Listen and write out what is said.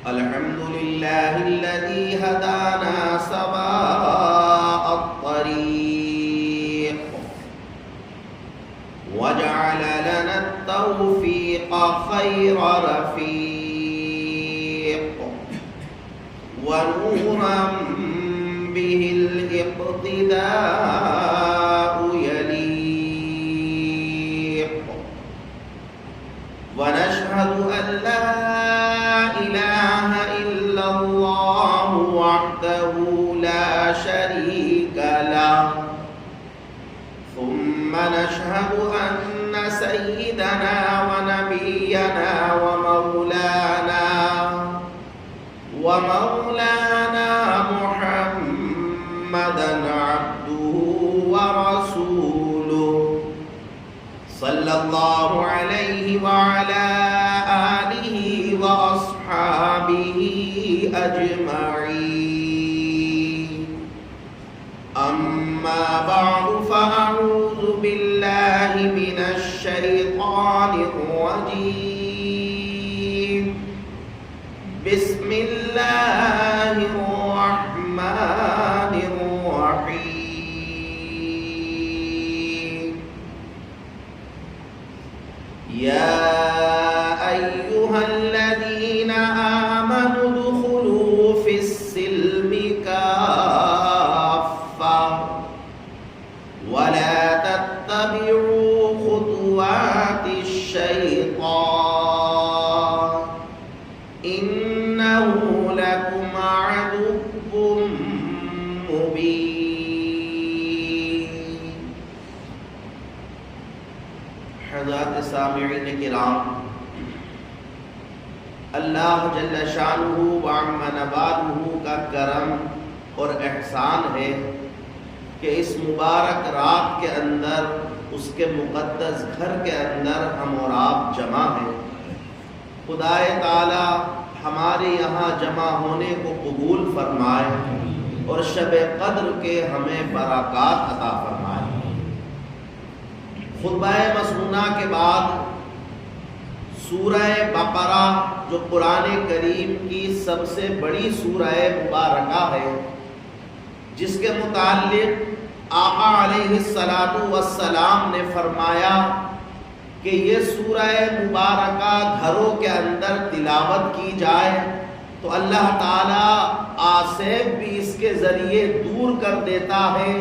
अल्हम्दुलिल्लाहिल्लज़ी हदाना सवाअत तरीक़ वजअल लना अत-तौफ़ीक़ ख़ैर रफ़ीक़ व नूरन बिहिल इक़्तिदाअ यलीक़ व नशहदु अन ला इलाहा इल्लल्लाह वहदहु ला शरीका लहु थुम्मा नशहदु अन्न सय्यिदना व नबिय्यना व मौलाना मुहम्मदन अब्दुहु व रसूलुहु सल्लल्लाहु अलैहि व अला आलिहि व अस्हाबिहि अजमईन। अम्मा बअदु फअऊज़ु बिल्लाहि मिनश शैतानिर रजीम। बिस्मिल्लाहिर रहमानिर रहीम। या अय्युहल्लज़ीना आमनु उदखुलू फिस्सिल्मि काफ़्फ़ा वला तत्तबिऊ खुतुवातिश शैतान इन्नहु लकुम अदुव्वुम मुबीन। हज़रात सामिईन किराम, अल्लाह जल्ल शानुहु व अम्मा नवालुहु का करम और एहसान है कि इस मुबारक रात के अंदर, उसके मुक़द्दस घर के अंदर हम और आप जमा हैं। खुदाए ताला हमारे यहाँ जमा होने को कबूल फरमाए और शब क़द्र के हमें बरक़ात अता फरमाए। खुतबा मसनूना के बाद सूरह बक़रा, जो कुरान करीम की सबसे बड़ी सूरह मुबारका है, जिसके मुताल्लिक़ आका अलैहिस्सलातु वस्सलाम ने फरमाया कि ये सूरह मुबारका घरों के अंदर तिलावत की जाए तो अल्लाह ताला आसेब भी इसके ज़रिए दूर कर देता है।